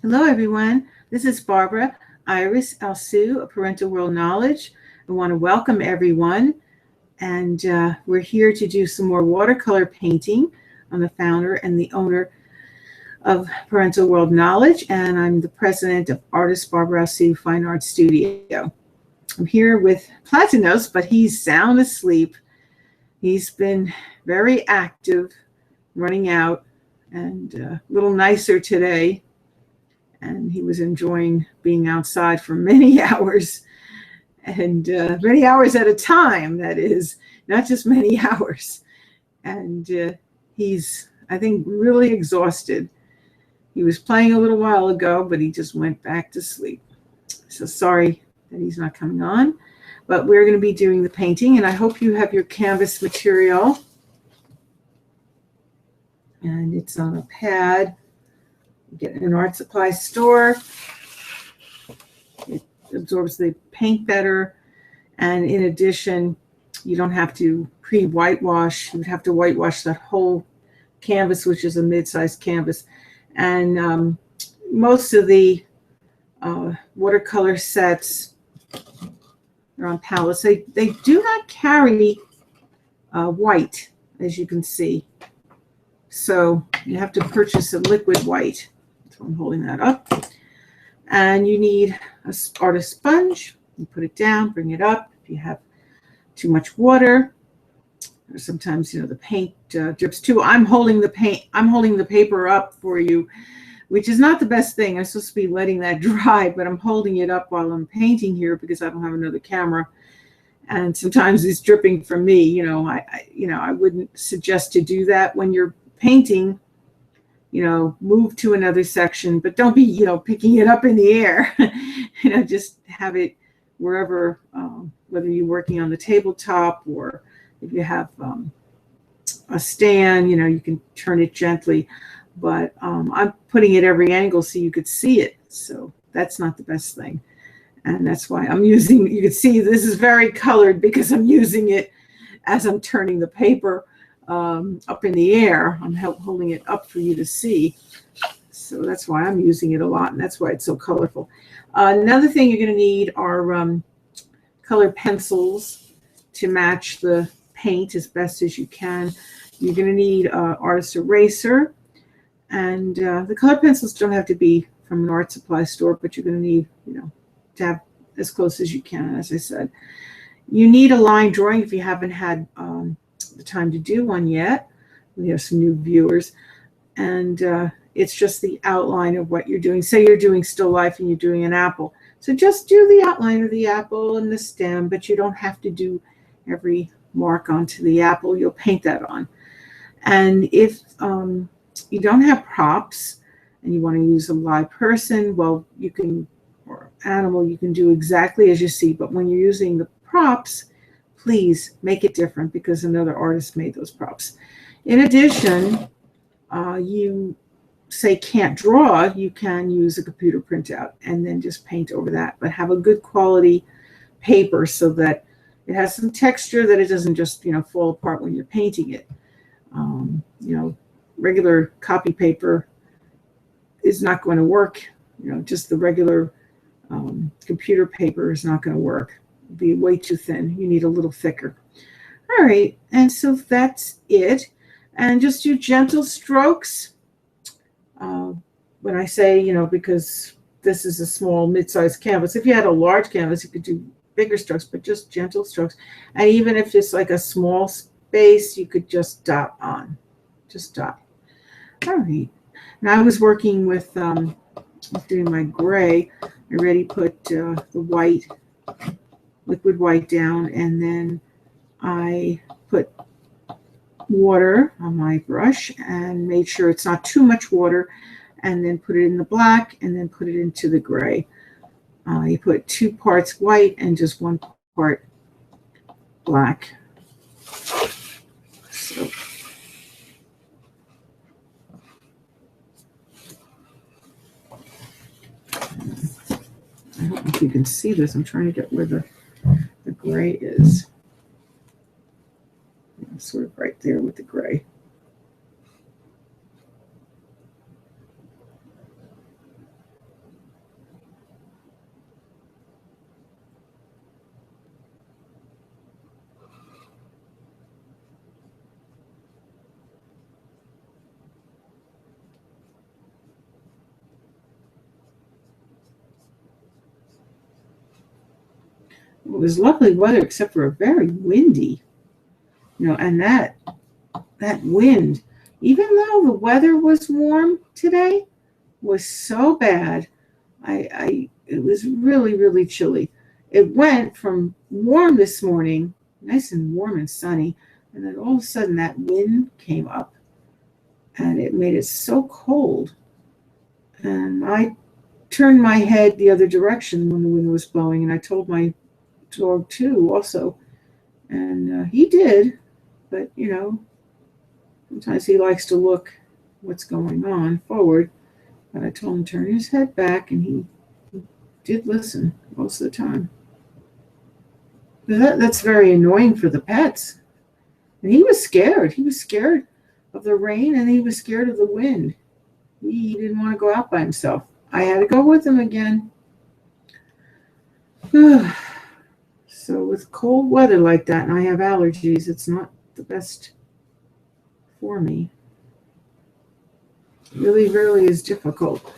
Hello, everyone. This is Barbara Iris Alsu of Parental World Knowledge. I want to welcome everyone, and we're here to do some more watercolor painting. I'm the founder and the owner of Parental World Knowledge, and I'm the president of Artist Barbara Alsu Fine Art Studio. I'm here with Platinos, but he's sound asleep. He's been very active, running out, and a little nicer today. And he was enjoying being outside for many hours, and many hours at a time, that is, not just many hours. And he's, I think, really exhausted. He was playing a little while ago, but he just went back to sleep. So sorry that he's not coming on, but we're going to be doing the painting, and I hope you have your canvas material. And it's on a pad. Get in an art supply store. It absorbs the paint better, and in addition, you don't have to pre-whitewash. You would have to whitewash that whole canvas, which is a mid-sized canvas. And most of the watercolor sets are on palettes. They do not carry white, as you can see. So you have to purchase a liquid white. So I'm holding that up. And you need an artist sponge. You put it down, bring it up. If you have too much water, or sometimes the paint drips too. I'm holding the paper up for you, which is not the best thing. I'm supposed to be letting that dry, but I'm holding it up while I'm painting here because I don't have another camera. And sometimes it's dripping from me. I wouldn't suggest to do that when you're painting. Move to another section, but don't be, picking it up in the air. Just have it wherever, whether you're working on the tabletop or if you have a stand, you can turn it gently. But I'm putting it every angle so you could see it. So that's not the best thing. And that's why I'm using, you can see this is very colored because I'm using it as I'm turning the paper up in the air. I'm holding it up for you to see. So that's why I'm using it a lot, and that's why it's so colorful. Another thing you're going to need are colored pencils to match the paint as best as you can. You're going to need an artist eraser, and the colored pencils don't have to be from an art supply store, but you're going to need, to have as close as you can, as I said. You need a line drawing if you haven't had the time to do one yet. We have some new viewers, and it's just the outline of what you're doing. Say you're doing still life and you're doing an apple, so just do the outline of the apple and the stem, but you don't have to do every mark onto the apple. You'll paint that on. And if you don't have props and you want to use a live person, well, you can, or animal, you can do exactly as you see, but when you're using the props, please make it different because another artist made those props. In addition, you say can't draw, you can use a computer printout and then just paint over that, but have a good quality paper so that it has some texture, that it doesn't just fall apart when you're painting it. Regular copy paper is not going to work. Just the regular computer paper is not going to work. Be way too thin. You need a little thicker. All right, and so that's it. And just do gentle strokes. When I say, because this is a small mid-sized canvas. If you had a large canvas, you could do bigger strokes, but just gentle strokes. And even if it's like a small space, you could just dot on. Just dot. All right. Now I was working with doing my gray. I already put the white, liquid white down, and then I put water on my brush and made sure it's not too much water, and then put it in the black and then put it into the gray. You put 2 parts white and just 1 part black. So I don't know if you can see this. I'm trying to get where the gray is. Sort of right there with the gray. was lovely weather except for a very windy, and that wind, even though the weather was warm today, was so bad. It was really, really chilly. It went from warm this morning, nice and warm and sunny, and then all of a sudden that wind came up and it made it so cold. And I turned my head the other direction when the wind was blowing, and I told my dog too also. And he did, but sometimes he likes to look what's going on forward. But I told him to turn his head back, and he did listen most of the time. That's very annoying for the pets. And he was scared. He was scared of the rain, and he was scared of the wind. He didn't want to go out by himself. I had to go with him again. So with cold weather like that, and I have allergies, it's not the best for me. It really, really is difficult.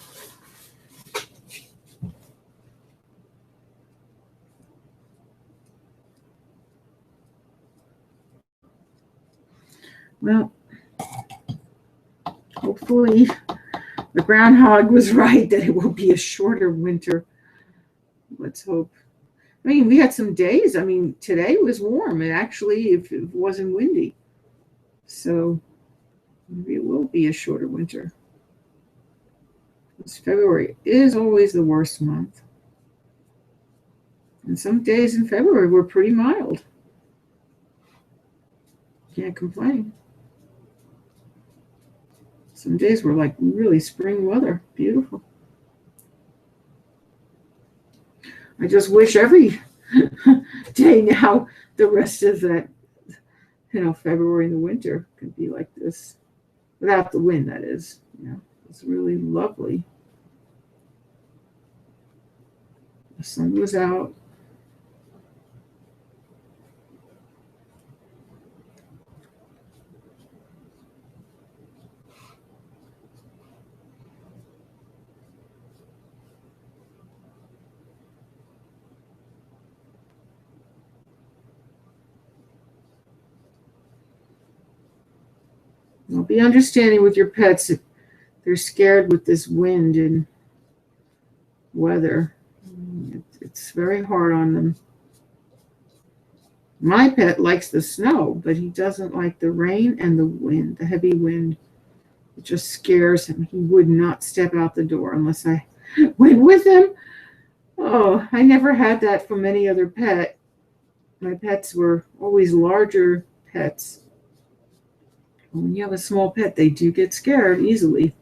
Well, hopefully the groundhog was right that it will be a shorter winter. Let's hope. I mean, we had some days. I mean, today was warm, and actually, if it wasn't windy. So maybe it will be a shorter winter. Because February is always the worst month. And some days in February were pretty mild. Can't complain. Some days were like really spring weather. Beautiful. I just wish every day now the rest of that, February and the winter could be like this. Without the wind, that is. It's really lovely. The sun was out. Well, be understanding with your pets if they're scared with this wind and weather. It's very hard on them. My pet likes the snow, but he doesn't like the rain and the wind, the heavy wind. It just scares him. He would not step out the door unless I went with him. Oh, I never had that from any other pet. My pets were always larger pets. When you have a small pet, they do get scared easily.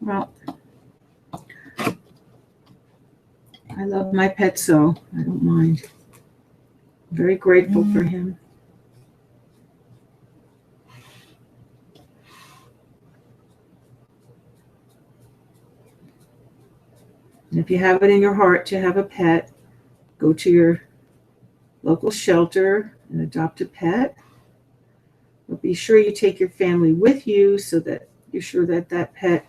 Well, I love my pet, so I don't mind. I'm very grateful for him. And if you have it in your heart to have a pet, go to your local shelter and adopt a pet. But be sure you take your family with you so that you're sure that that pet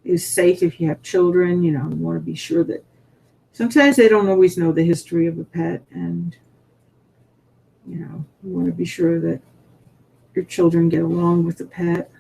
is safe. If you have children, you want to be sure that sometimes they don't always know the history of a pet, and you want to be sure that your children get along with the pet.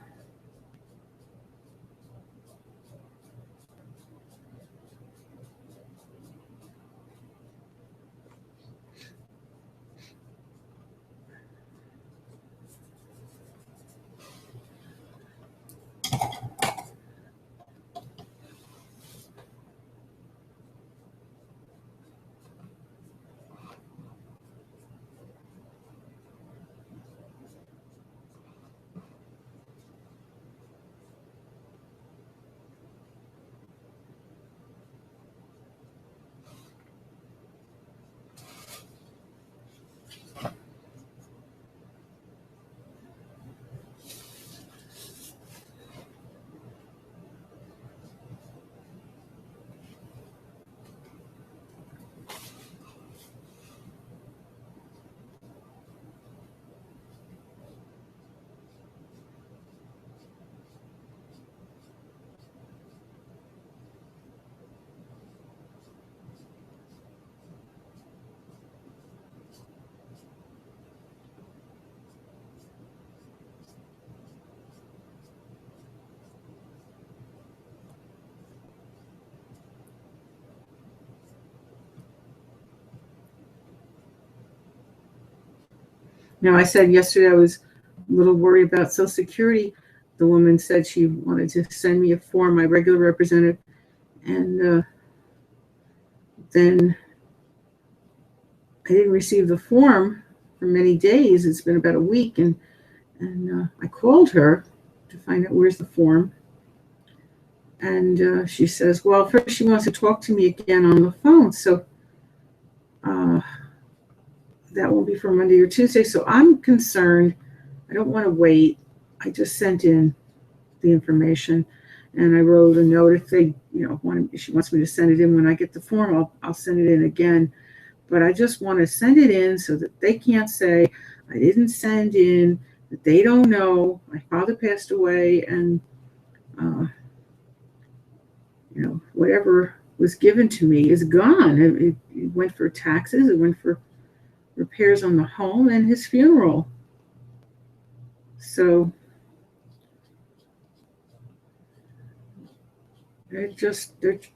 Now, I said yesterday I was a little worried about Social Security. The woman said she wanted to send me a form, my regular representative, and then I didn't receive the form for many days. It's been about a week, and I called her to find out where's the form. And she says, well, first she wants to talk to me again on the phone. So that won't be for Monday or Tuesday. So I'm concerned. I don't want to wait. I just sent in the information, and I wrote a note if they, if she wants me to send it in when I get the form, I'll send it in again. But I just want to send it in so that they can't say I didn't send in, that they don't know. My father passed away, and whatever was given to me is gone. It went for taxes. It went for repairs on the home and his funeral. So they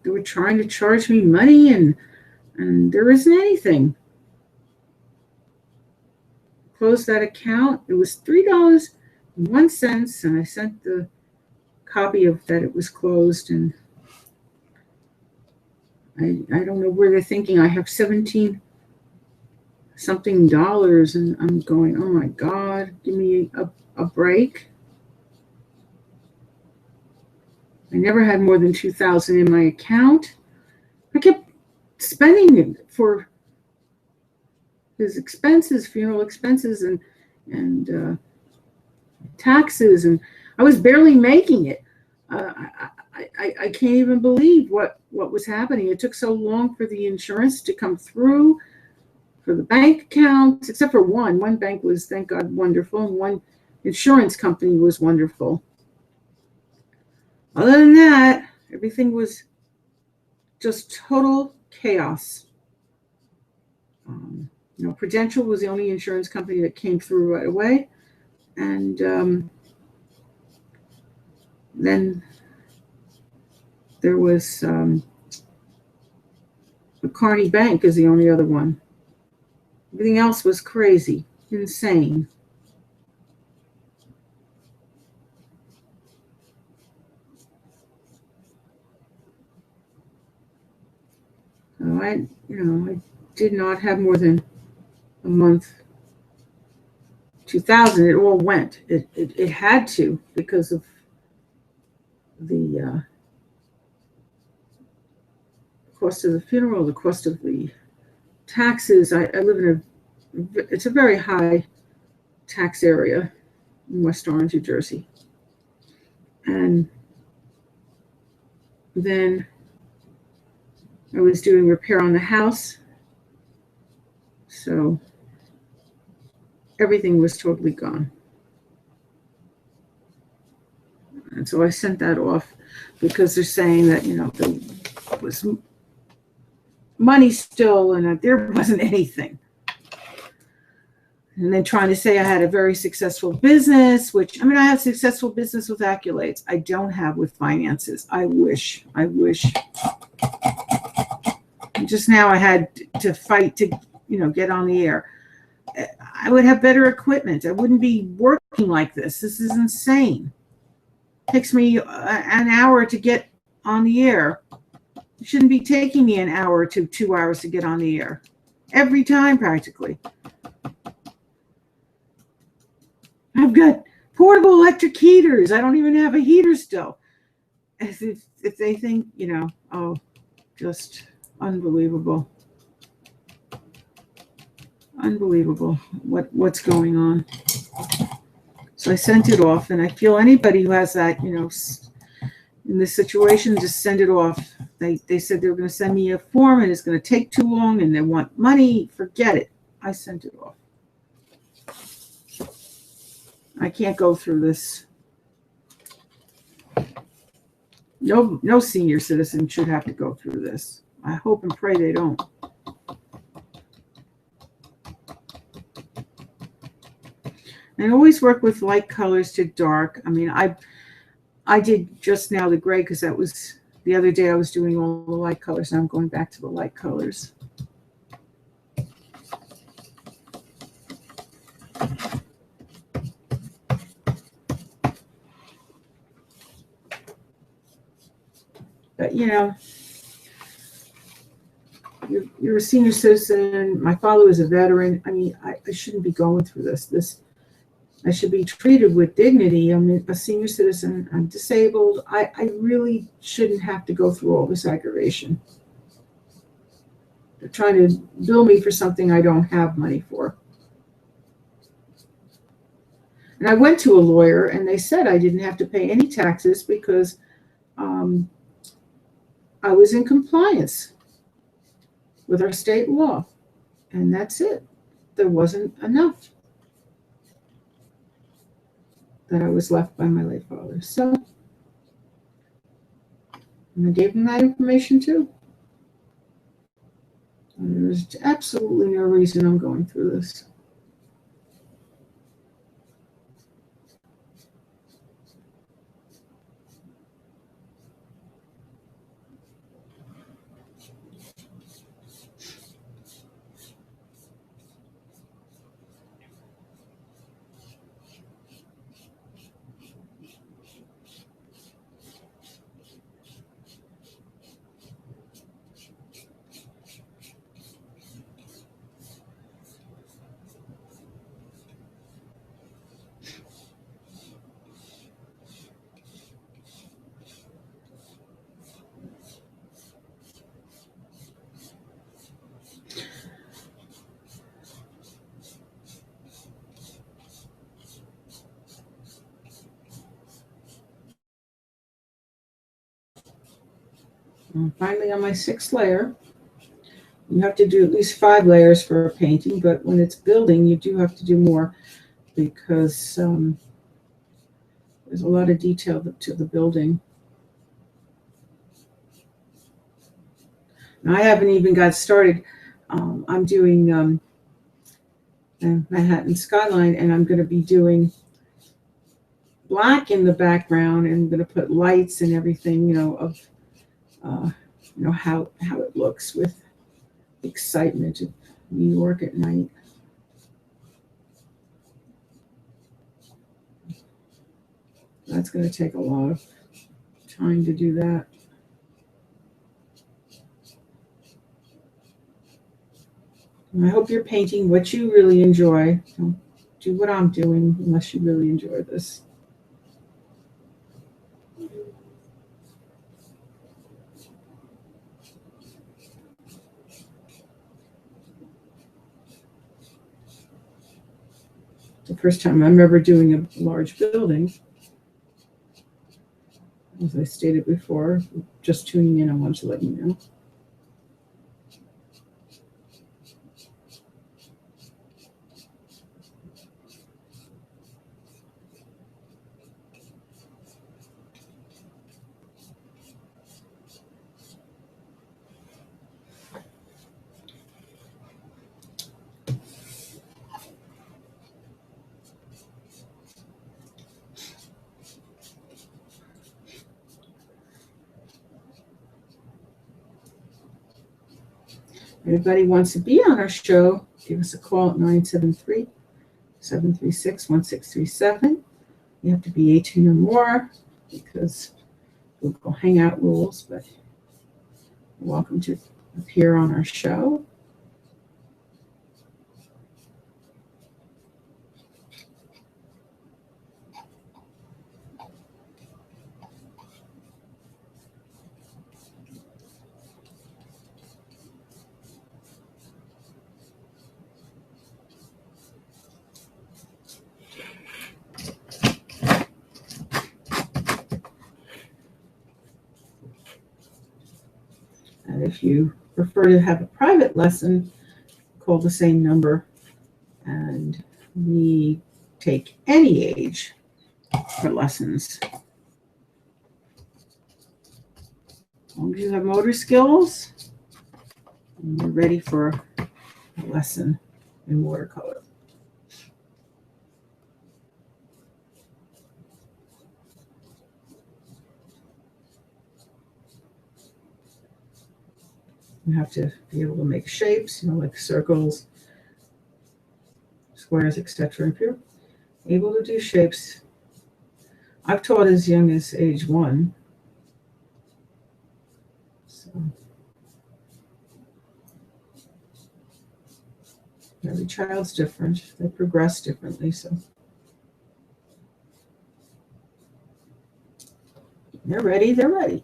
were trying to charge me money, and there isn't anything. Closed that account. It was $3.01, and I sent the copy of that it was closed, and I don't know where they're thinking I have 17 something dollars, and I'm going, oh my God, give me a break. I never had more than $2,000 in my account. I kept spending it for his expenses, funeral expenses, and taxes, and I was barely making it. I can't even believe what was happening. It took so long for the insurance to come through, for the bank accounts, except for one. One bank was, thank God, wonderful, and one insurance company was wonderful. Other than that, everything was just total chaos. Prudential was the only insurance company that came through right away, and then there was the Carney Bank is the only other one. Everything else was crazy, insane. So I did not have more than a month. 2000, it all went. It had to, because of the cost of the funeral, the cost of the taxes. I live it's a very high tax area in West Orange, New Jersey. And then I was doing repair on the house. So everything was totally gone. And so I sent that off because they're saying that, there was money still and that there wasn't anything. And then trying to say I had a very successful business, which, I have successful business with accolades. I don't have with finances. I wish. Just now I had to fight to, get on the air. I would have better equipment. I wouldn't be working like this. This is insane. It takes me an hour to get on the air. It shouldn't be taking me an hour to 2 hours to get on the air. Every time, practically. I've got portable electric heaters. I don't even have a heater still. As if they think, just unbelievable. Unbelievable what's going on. So I sent it off, and I feel anybody who has that, in this situation, just send it off. They said they were going to send me a form, and it's going to take too long, and they want money. Forget it. I sent it off. I can't go through this. No senior citizen should have to go through this. I hope and pray they don't. And always work with light colors to dark. I did just now the gray because that was the other day I was doing all the light colors, and I'm going back to the light colors. you know, you're a senior citizen. My father was a veteran. I mean, I shouldn't be going through this. I should be treated with dignity. I'm a senior citizen. I'm disabled. I really shouldn't have to go through all this aggravation. They're trying to bill me for something I don't have money for. And I went to a lawyer, and they said I didn't have to pay any taxes because I was in compliance with our state law. And that's it. There wasn't enough that I was left by my late father. So, and I gave him that information too. And there's absolutely no reason I'm going through this. And finally, on my 6th layer, you have to do at least 5 layers for a painting, but when it's building, you do have to do more because there's a lot of detail to the building. Now, I haven't even got started. I'm doing Manhattan skyline, and I'm going to be doing black in the background, and I'm going to put lights and everything, of how it looks with excitement of New York at night. That's going to take a lot of time to do that. And I hope you're painting what you really enjoy. Don't do what I'm doing unless you really enjoy this. The first time I'm ever doing a large building. As I stated before, just tuning in, I wanted to let you know. If anybody wants to be on our show, give us a call at 973-736-1637. You have to be 18 or more because Google Hangout rules, but you're welcome to appear on our show. And if you prefer to have a private lesson, call the same number, and we take any age for lessons. As long as you have motor skills, and you're ready for a lesson in watercolor. You have to be able to make shapes, like circles, squares, etc. If you're able to do shapes, I've taught as young as age 1. So every child's different. They progress differently. So they're ready. They're ready.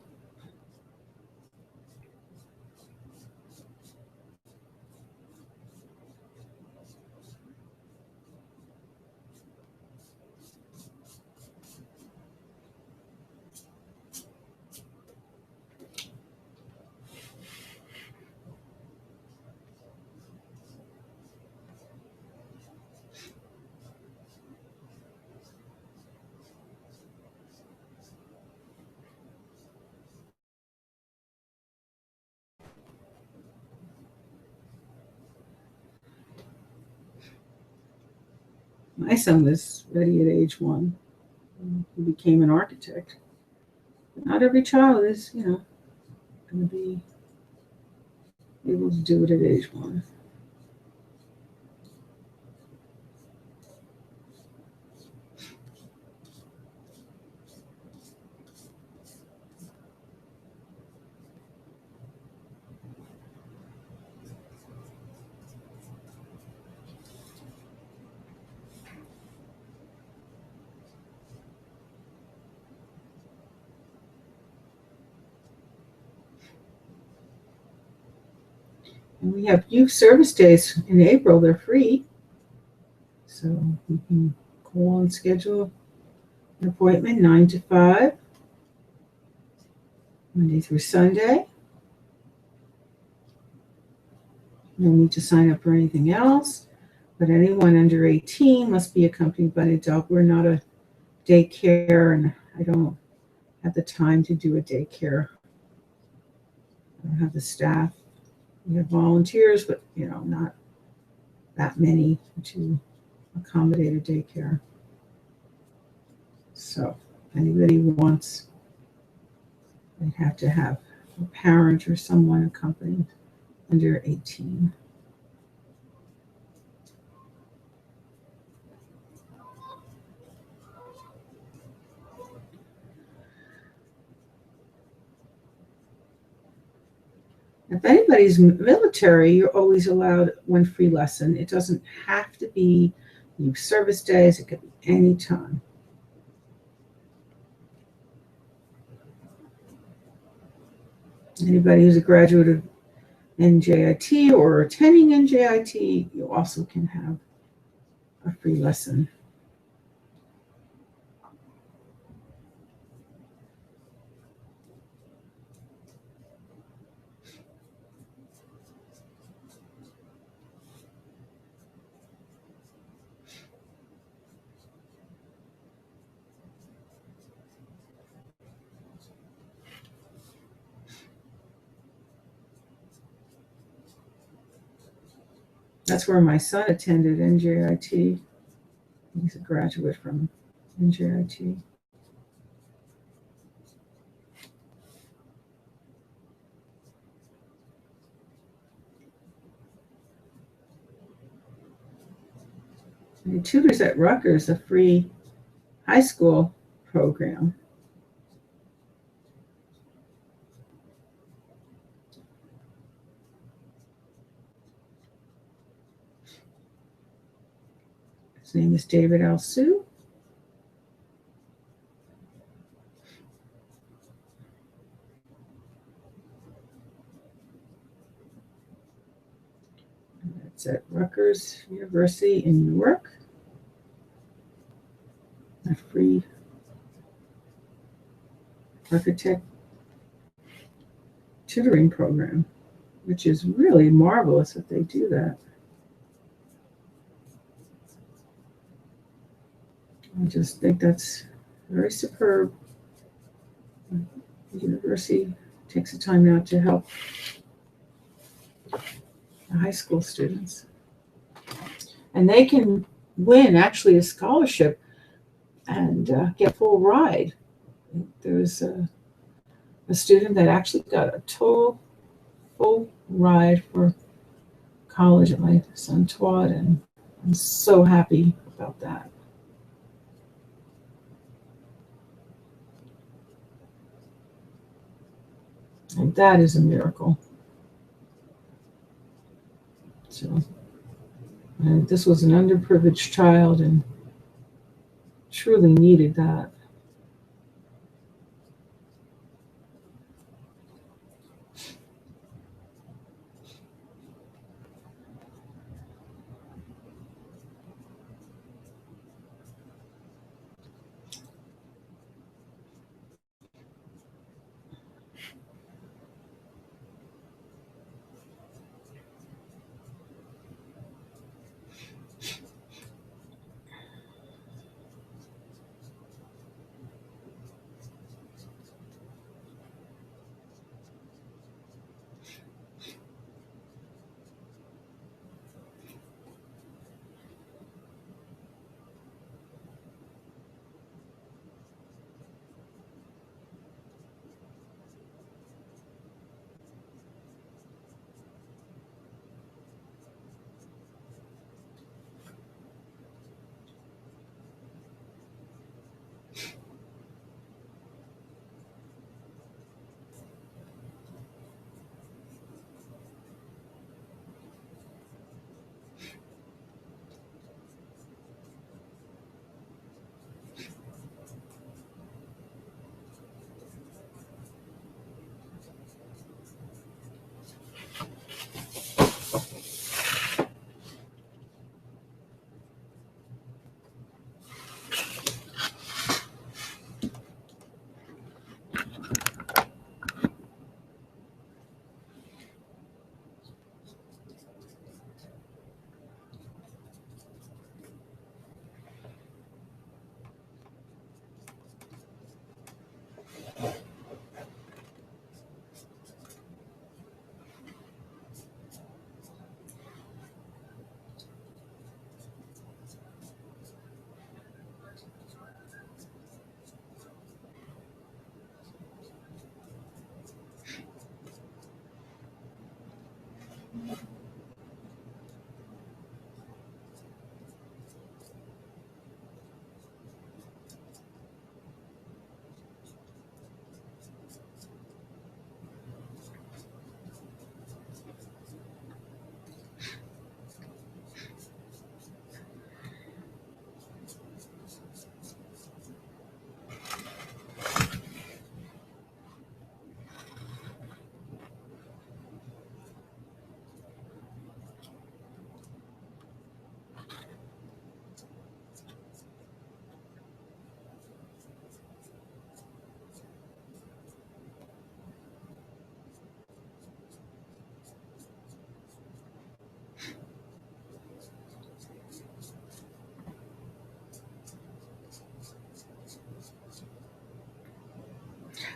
My son was ready at age 1. He became an architect. But not every child is, going to be able to do it at age 1. And we have youth service days in April. They're free. So you can call and schedule an appointment 9 to 5, Monday through Sunday. No need to sign up for anything else, but anyone under 18 must be accompanied by an adult. We're not a daycare, and I don't have the time to do a daycare. I don't have the staff. We have volunteers, but not that many to accommodate a daycare. So if anybody wants, they'd have to have a parent or someone accompanied under 18. If anybody's military, you're always allowed one free lesson. It doesn't have to be youth service days. It could be any time. Anybody who's a graduate of NJIT or attending NJIT, you also can have a free lesson. That's where my son attended NJIT. He's a graduate from NJIT. And he tutors at Rutgers, a free high school program. His name is David Alsu. It's at Rutgers University in Newark. A free architect tutoring program, which is really marvelous that they do that. I just think that's very superb. The university takes the time out to help the high school students. And they can win actually a scholarship and get full ride. There's a student that actually got a total full ride for college that my son taught, and I'm so happy about that. And that is a miracle. So this was an underprivileged child and truly needed that.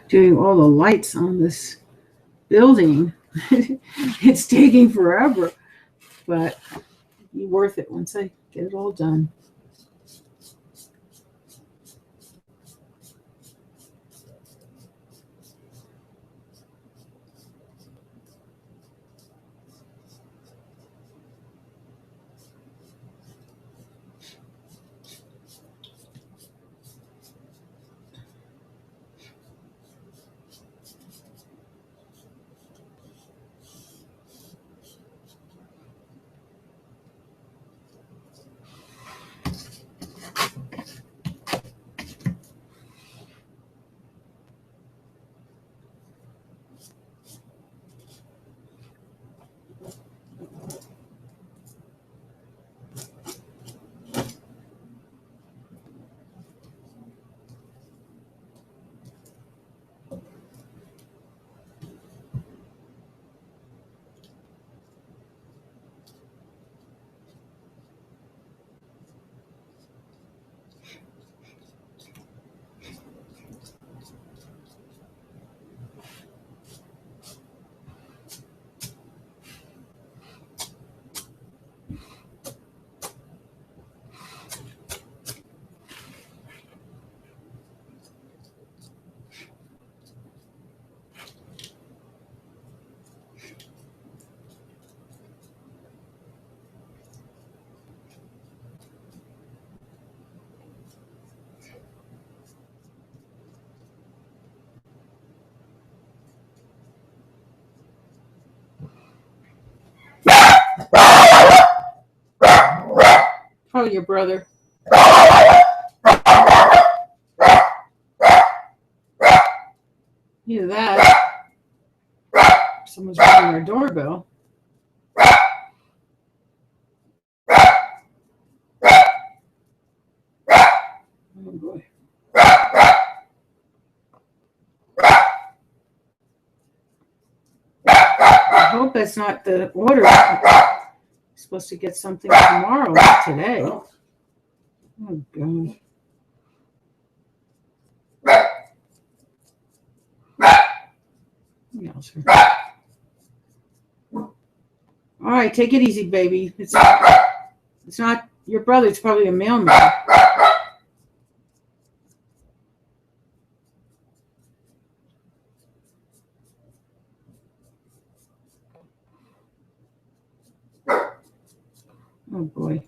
Doing all the lights on this building, it's taking forever, but be worth it once I get it all done. your brother. Hear that? Someone's ringing our doorbell. Oh boy. I hope that's not the order. You're supposed to get something tomorrow, not today. Oh God. All right, take it easy, baby. It's not your brother. It's probably a mailman. Oh boy.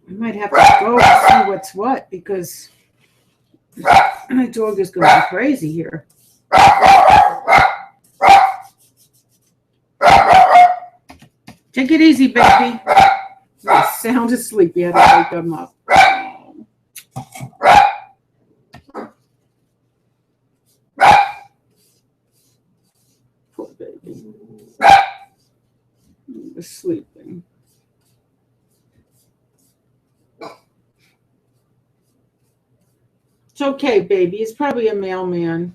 I might have to go and see what's what because my dog is going crazy here. Take it easy, baby. He's sound asleep. You had to wake him up. Poor baby. He was sleeping. It's okay, baby. It's probably a mailman.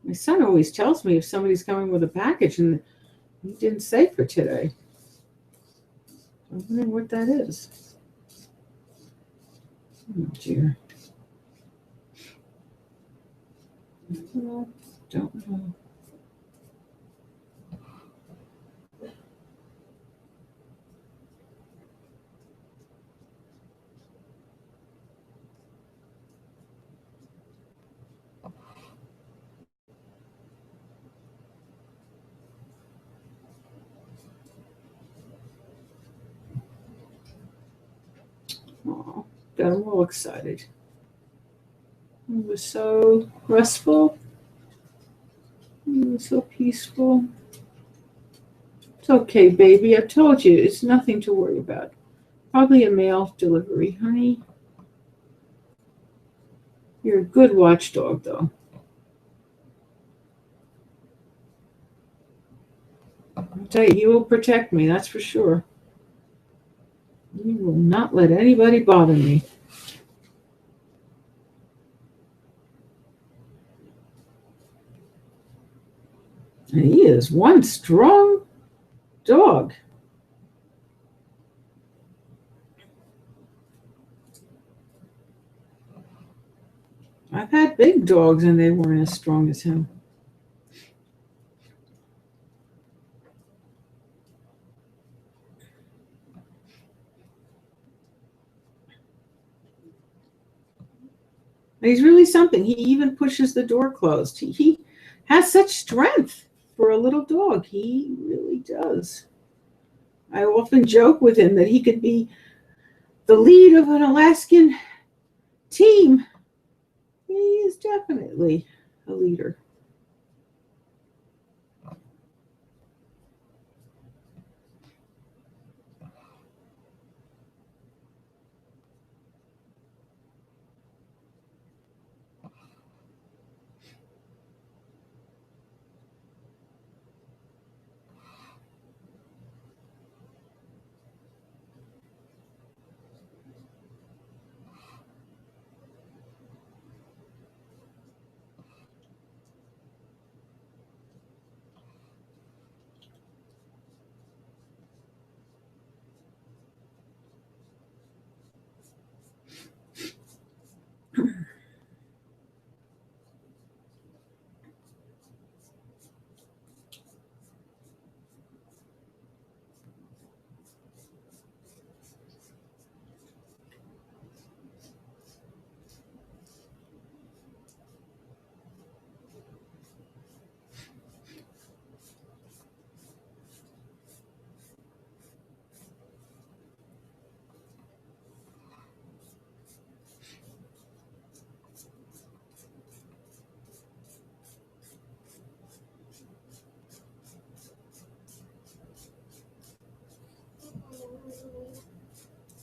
My son always tells me if somebody's coming with a package, and he didn't say for today. I wonder what that is. Oh, dear. Don't know. Oh, got him all excited. It was so restful. It was so peaceful. It's okay, baby. I've told you, it's nothing to worry about. Probably a mail delivery, honey. You're a good watchdog, though. I'll tell you, he will protect me, that's for sure. He will not let anybody bother me. And he is one strong dog. I've had big dogs and they weren't as strong as him. And he's really something. He even pushes the door closed. He has such strength for a little dog. He really does. I often joke with him that he could be the lead of an Alaskan team. He is definitely a leader.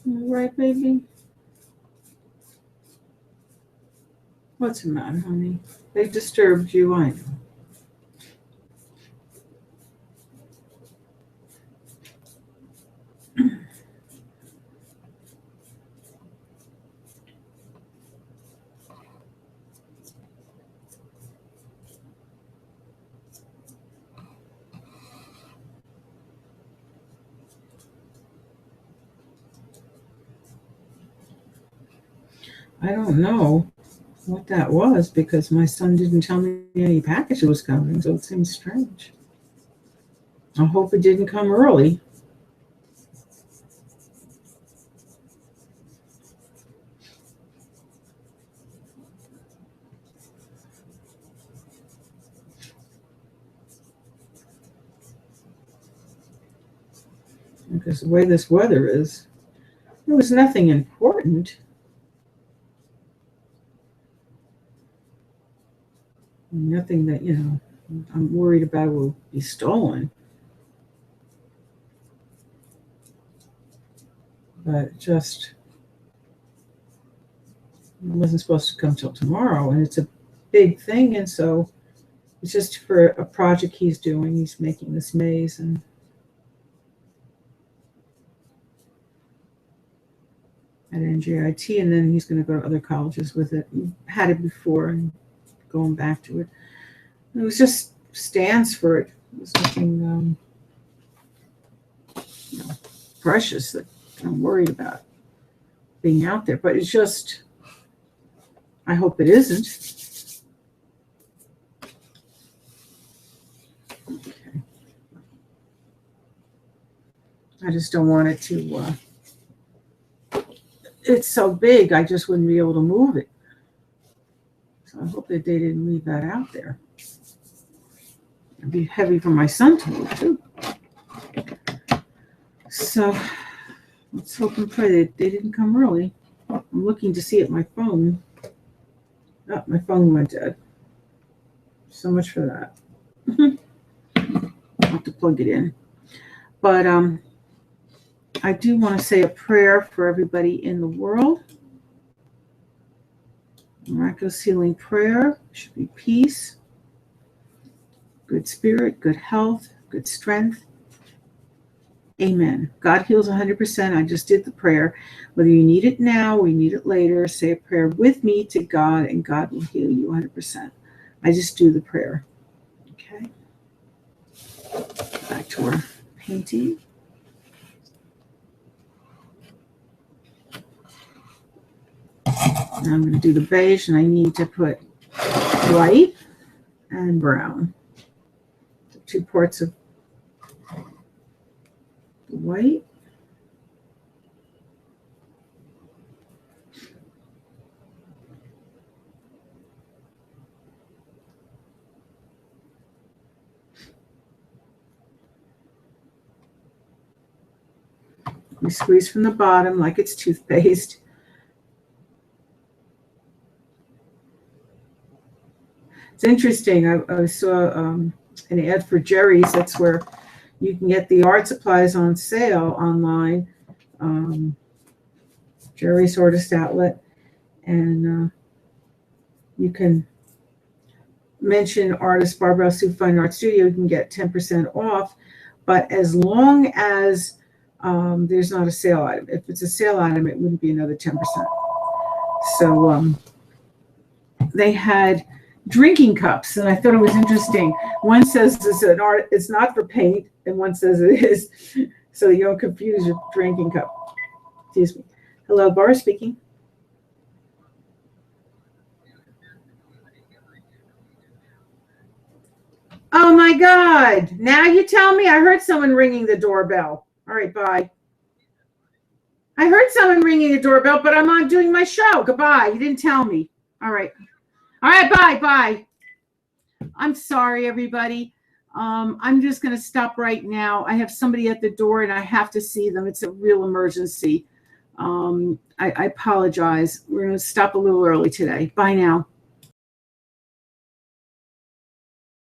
All right, baby? What's the matter, honey? They disturbed you, I know. I don't know what that was because my son didn't tell me any package was coming, so it seems strange. I hope it didn't come early. Because the way this weather is, it was nothing important. Nothing that, I'm worried about will be stolen. But just, it wasn't supposed to come till tomorrow, and it's a big thing, and so it's just for a project he's doing. He's making this maze, and at NJIT, and then he's going to go to other colleges with it. He had it before, and going back to it. It was just stands for it. It was nothing precious that I'm worried about being out there. But it's just, I hope it isn't. Okay. I just don't want it to, it's so big, I just wouldn't be able to move it. So I hope that they didn't leave that out there. It'd be heavy for my son to move too. So let's hope and pray that they didn't come early. I'm looking to see at my phone. Oh, my phone went dead. So much for that. I'll have to plug it in. But I do want to say a prayer for everybody in the world. Miraculous healing prayer should be peace, good spirit, good health, good strength. Amen. God heals 100%. I just did the prayer. Whether you need it now or you need it later, say a prayer with me to God, and God will heal you 100%. I just do the prayer. Okay. Back to our painting. Now I'm going to do the beige, and I need to put white and brown. The 2 parts of the white. We squeeze from the bottom like it's toothpaste. It's interesting. I saw an ad for Jerry's. That's where you can get the art supplies on sale online. Jerry's Artist Outlet. And you can mention artist Barbara Sue Fine Art Studio. You can get 10% off. But as long as there's not a sale item. If it's a sale item, it wouldn't be another 10%. So they had drinking cups, and I thought it was interesting. One says it's not for paint, and one says it is, so you don't confuse your drinking cup. Excuse me. Hello, Barbara speaking. Oh my God! Now you tell me. I heard someone ringing the doorbell. All right, bye. I heard someone ringing the doorbell, but I'm on doing my show. Goodbye. You didn't tell me. All right. All right, bye. I'm sorry, everybody. I'm just going to stop right now. I have somebody at the door, and I have to see them. It's a real emergency. I apologize. We're going to stop a little early today. Bye now.